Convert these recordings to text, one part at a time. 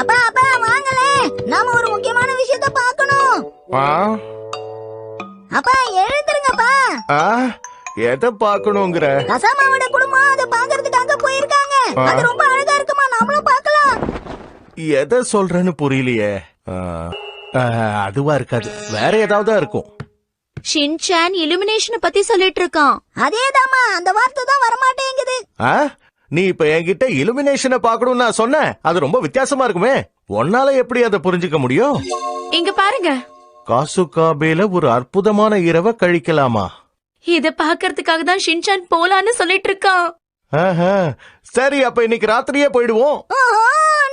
அப்பா அப்பா வாங்களே, நாம ஒரு முக்கியமான விஷயத்த பார்க்கணும். அப்பா எழுந்துருங்கப்பா. எதை பார்க்கணுங்கிற? கசாமாவோட குடும்பம் அதை பாக்குறதுக்காக போயிருக்காங்க. அது ரொம்ப அழகா இருக்குமா, நாமளும் பார்க்கலாம். எதை சொல்றேன்னு புரியலையே. அதுவா இருக்காது, வேற ஏதாவது இருக்கும். ஷின்சான் இலுமினேஷன் பத்தி சொல்லிட்டு இருக்கான். அதேதாமா, அந்த வார்த்தை தான் வரமாட்டேங்குது. நீ இப்ப என்கிட்ட இலுமினேஷனை பாக்கணும் நான் சொன்னேன். அது ரொம்ப வித்தியாசமா இருக்குமே. உன்னால எப்படி அதை புரிஞ்சுக்க முடியும்? இங்க பாருங்க, காசுகாபேல ஒரு அற்புதமான இரவை கழிக்கலாமா? இத பாக்குறதுக்காக தான் ஷின்சான் போலான்னு சொல்லிட்டு இருக்கான். சரி, அப்ப இன்னைக்கு ராத்திரியே போயிடுவோம்.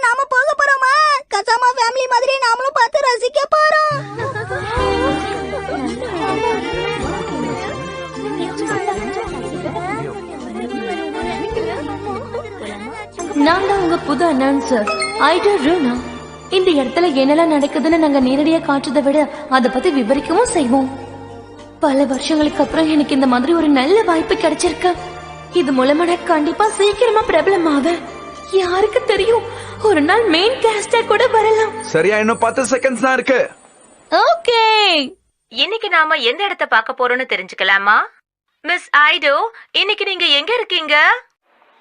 நாம போக போறோமா? கசாமா ஃபேமிலி மாதிரி நாமளும் பார்த்து ரசிக்க போறோம். நான் தான் உங்க புது அனௌன்சர் ஐடோ ரூனா. இந்த இடத்துல என்னெல்லாம் நடக்குதுன்னு நாங்க நேரடியா காட்டுறதை விட அதை பத்தி விவரிக்கவும் செய்வோம். பல வருஷங்களுக்கு அப்புறம் எனக்கு இந்த மாதிரி ஒரு நல்ல வாய்ப்பு கிடைச்சிருக்கு. இது மூலமா நான் கண்டிப்பா சீக்கிரமா பிரபலமாவ. யாருக்கு தெரியும், ஒரு நாள் மெயின் கேஸ்டா கூட வரலாம். சரியா, இன்னும் 10 செகண்ட்ஸ் தான் இருக்கு. ஓகே, இன்னைக்கு நாம எந்த இடத்த பார்க்க போறோம்னு தெரிஞ்சுக்கலாமா? மிஸ் ஐடோ, இன்னைக்கு நீங்க எங்க இருக்கீங்க?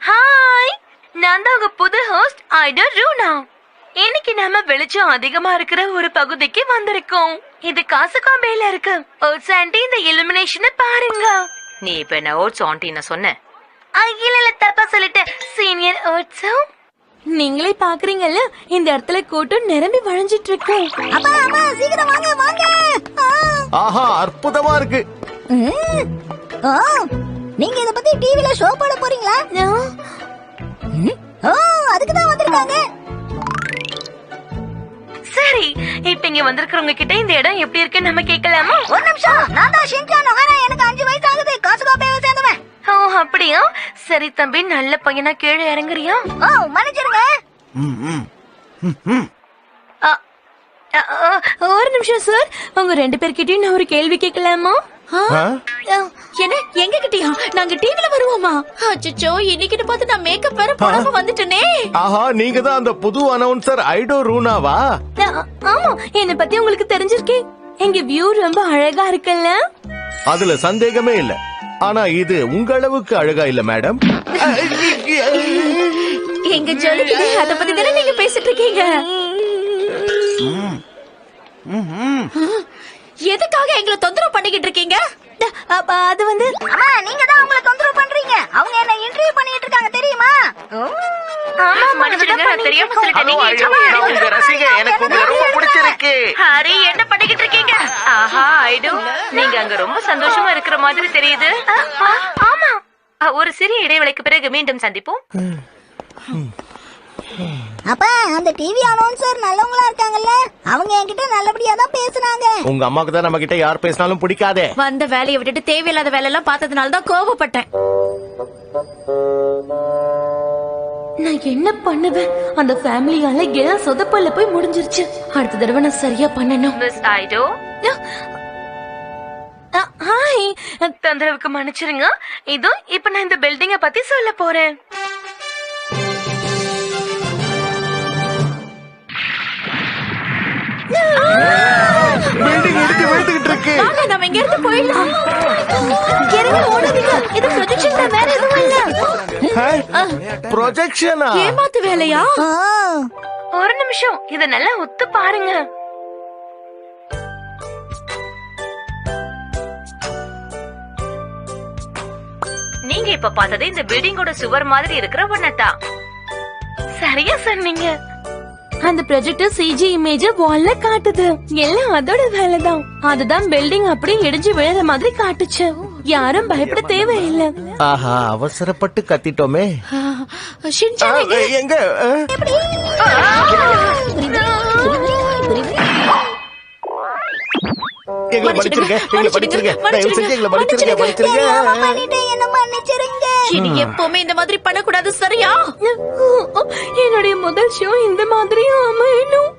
ஹாய், நான் தான் உங்க புது ஹோஸ்ட் ஐடோ ரூனா. இன்னைக்கு நாம வெளிச்சம் அதிகமா இருக்கிற ஒரு பகுதிக்கு வந்திருக்கோம். இது காசுகாபேல இருக்கு. ஓட்ஸ் ஆண்டி, இந்த இலுமினேஷனை பாருங்க. நீ இப்ப என்ன ஓட்ஸ் ஆண்டின்னு சொன்ன? இல்ல, தப்பா சொல்லிட்டேன். சீனியர் ஓட்ஸும் நீங்களே பாக்குறீங்கல்ல, இந்த இடத்துல கூட்டம் நிரம்பி வழிஞ்சிட்டு இருக்கு. அப்பா அம்மா சீக்கிரம் வாங்க வாங்க. ஆஹா, அற்புதமா இருக்கு. நீங்க இத பத்தி டிவில ஷோ போட போறீங்களா? அதுக்கு தான் வந்திருக்காங்க. சரி, இப்ப இங்க வந்திருக்கிறவங்க கிட்ட இந்த இடம் எப்படி இருக்குன்னு நம்ம கேட்கலாமா? ஒரு நிமிஷம், நான் தான் ஷின்சான். எனக்கு 5 வயசு ஆகுது. காசுகாபேவை சேர்ந்தவன். ஓ அப்படியா? சரி தம்பி, நல்ல பையனா கீழே இறங்குறியா? மன்னிச்சிருங்க. ஒரு நிமிஷம் சார், உங்க 2 பேர்கிட்டயும் நான் ஒரு கேள்வி கேட்கலாமா? என்ன, எங்க கிட்டயா? நாங்க டிவில வருவோமா? அச்சச்சோ, இன்னைக்கு பார்த்து நான் மேக்கப் வேற போடாம வந்துட்டேனே. ஆஹா, நீங்க தான் அந்த புது அனௌன்சர் ஐடோ ரூனாவா? ஆமா, என்ன பத்தி உங்களுக்கு தெரிஞ்சிருக்கேன். எங்க வியூ ரொம்ப அழகா இருக்குல்ல? அதுல சந்தேகமே இல்ல. ஆனா இது உங்க அளவுக்கு அழகா இல்ல மேடம். எங்க ஜொலிக்குது, அத பத்தி தானே நீங்க பேசிட்டு இருக்கீங்க. எதுக்காக எங்களை தொந்தரவு பண்ணிக்கிட்டு இருக்கீங்க? அது வந்து அம்மா, நீங்க தான் அவங்கள தொந்தரவு பண்றீங்க. அவங்க என்ன இன்டர்வியூ பண்ணிட்டு இருக்காங்க தெரியுமா? ஆமா, மன்னிச்சிடுங்க, நான் தெரியாம சொல்லிட்டேன். எனக்கு உங்களை ரொம்ப பிடிச்சிருக்கு. ஹரி, என்ன பண்ணிக்கிட்டு இருக்கீங்க? ஆஹா ஐடோ, நீங்க அங்க ரொம்ப சந்தோஷமா இருக்கிற மாதிரி தெரியுது. ஆமா, ஒரு சிறிய இடைவேளைக்கு பிறகு மீண்டும் சந்திப்போம். அப்பா, அந்த டிவி அனௌன்சர் நல்லவங்களா இருக்காங்கல்ல, அவங்க என்கிட்ட நல்லபடியா தான் பேசுறாங்க. உங்க அம்மாக்கு தான் நம்ம கிட்ட யார் பேசினாலும் பிடிக்காதே. வந்த வேலையை விட்டுட்டு தேவையில்லாத வேலை எல்லாம் பார்த்ததுனால தான் கோவப்பட்டேன். நான் என்ன பண்ணுவேன்? அந்த ஃபேமிலியால எல்லாம் சொதப்பல்ல போய் முடிஞ்சிருச்சு. அடுத்த தடவை நான் சரியா பண்ணணும். மிஸ் ஐடோ, ஹாய், தொந்தரவுக்கு மன்னிச்சிருங்க. இதோ இப்ப நான் இந்த பில்டிங்க பத்தி சொல்ல போறேன். பில்டிங் இடிச்சு விழுந்துகிட்டு இருக்கு. வாங்க, நாம இங்க இருந்து போயிடலாம். இறங்கி ஓடாதீங்க, இது ப்ரொஜெக்ஷன் தான், வேற எதுவும் இல்ல. ப்ரொஜெக்ஷனா? ஏமாத்து வேலையா? ஒரு நிமிஷம், இத நல்லா ஒத்து பாருங்க. நீங்க இப்ப பார்த்தது இந்த பில்டிங்கோட சுவர் மாதிரி இருக்கிற ஒன்னதான். சரியா சொன்னீங்க. அந்த ப்ரொஜெக்டர் சிஜி இமேஜ் வால்ல காட்டுது. எல்லாம் அதோட வேலைதான். அதுதான் பில்டிங் அப்படியே இடிஞ்சு விழுற மாதிரி காட்டுச்சு. யாரும் பயப்பட தேவையில்லை. ஆஹா, அவசரப்பட்டு கத்திட்டோமே. ஷின்சான் எங்க? எங்களை மன்னிச்சிருங்க, எங்களை மன்னிச்சிருங்க, தயவு செஞ்சு எங்களை மன்னிச்சிருங்க, மன்னிச்சிருங்க. என்ன மன்னிச்சிருங்க. இனி எப்பவுமே இந்த மாதிரி பண்ணக்கூடாது, சரியா? என்னுடைய முதல் ஷோ இந்த மாதிரி அமையணும்.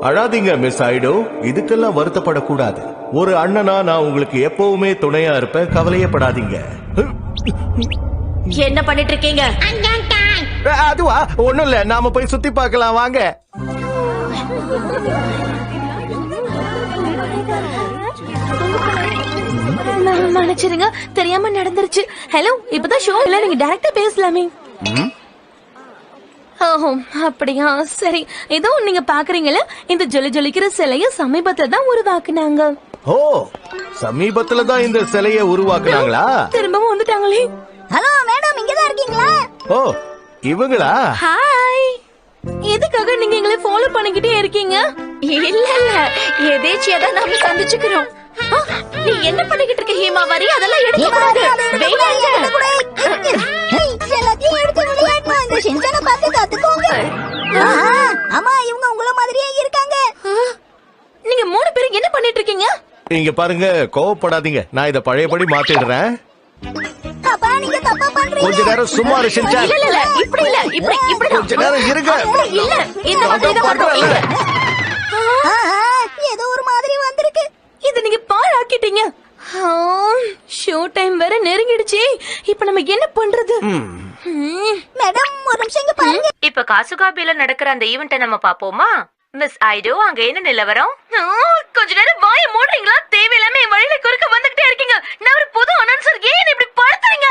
அழாதீங்க மிஸ் ஐடோ, இதுக்கெல்லாம் வருத்தப்படக்கூடாது. ஒரு அண்ணனா நான் உங்களுக்கு எப்பவுமே துணையா இருப்பேன், கவலையப்படாதீங்க. என்ன பண்ணிட்டு இருக்கீங்க? அதுவா ஒண்ணும் இல்ல, நாம போய் சுத்தி பார்க்கலாம் வாங்க. மன்னிச்சிருங்க, தெரியாம நடந்துருச்சு. ஹலோ, இப்பதான் ஷோ இல்ல, நீங்க டைரக்டா பேசலாமே. ஓஹோ, அப்படியா, சரி. ஏதோ நீங்க பாக்குறீங்களா, இந்த ஜொலி ஜொலிக்கிற சிலைய சமீபத்துல தான் உருவாக்குனாங்க. ஓ, சமீபத்துல தான் இந்த சிலையை உருவாக்குனாங்களா? திரும்பவும் வந்துட்டாங்களே. ஹலோ மேடம், இங்கதான் இருக்கீங்களா? ஓ, இவங்களா? ஹாய், எதுக்காக நீங்க எங்களை ஃபாலோ பண்ணிக்கிட்டே இருக்கீங்க? இல்ல இல்ல, எதேச்சியா தான் நாம சந்திச்சுக்கிறோம். நீ என்ன பண்ணிக்கிட்டு இருக்க ஹீமா? வரி அதெல்லாம் எடுக்க கூடாது. எல்லாத்தையும் எடுத்து விளையாடணும். இந்த ஷின்சானை பார்த்து கத்துக்கோங்க. ஆமா, இவங்க உங்கள மாதிரியே இருக்காங்க. நீங்க 3 பேரும் என்ன பண்ணிட்டு இருக்கீங்க? இங்க பாருங்க, கோவப்படாதீங்க, நான் இத பழையபடி மாத்திடுறேன். அப்பா, நீங்க தப்பா பண்றீங்க. கொஞ்ச நேரம் சும்மா இரு ஷின்சான். இல்ல இல்ல, இப்படி இல்ல, இப்படி கொஞ்ச நேரம் இருங்க. இல்ல, இந்த மாதிரி தான் வரணும். இல்ல. ஏதோ ஒரு மாதிரி வந்திருக்கு. இது நீங்க பாழாக்கிட்டீங்க. ஷோ டைம் வேற நெருங்கிடுச்சு. இப்ப நம்ம என்ன பண்றது? மேடம், ஒரு நிமிஷம் இங்க பாருங்க. இப்ப காசுகாபில நடக்கிற அந்த ஈவெண்ட்டை நம்ம பாப்போமா? மிஸ் ஐடோ, அங்க என்ன நிலவரம்? கொஞ்ச நேரம் வாயை மூடுறீங்களா? தேவையில்லாம என் வழியில குறுக்க வந்துகிட்டே இருக்கீங்க. நான் ஒரு புது அனௌன்சர், ஏன் இப்படி படுத்துறீங்க?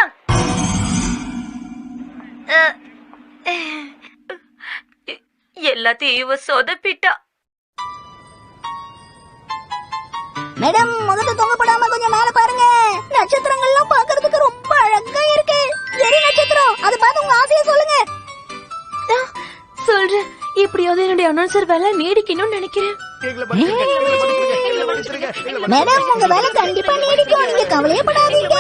எல்லாத்தையும் இவ சொதப்பிட்டா. மேடம், முகத்தை தொங்கப்படாம கொஞ்சம் மேல பாருங்க. நட்சத்திரங்கள்லாம் பாக்குறதுக்கு ரொம்ப அழகா இருக்கு. சரி நட்சத்திரம், அது பார்த்து உங்க ஆசையை சொல்லுங்க. சொல்றேன், எப்படியாவது என்னுடைய அனௌன்சர் வேலை நீடிக்கணும்னு நினைக்கிறேன். மேடம், உங்க வேலை கண்டிப்பா நீடிக்கும். நீங்க கவலையே படாதீங்க.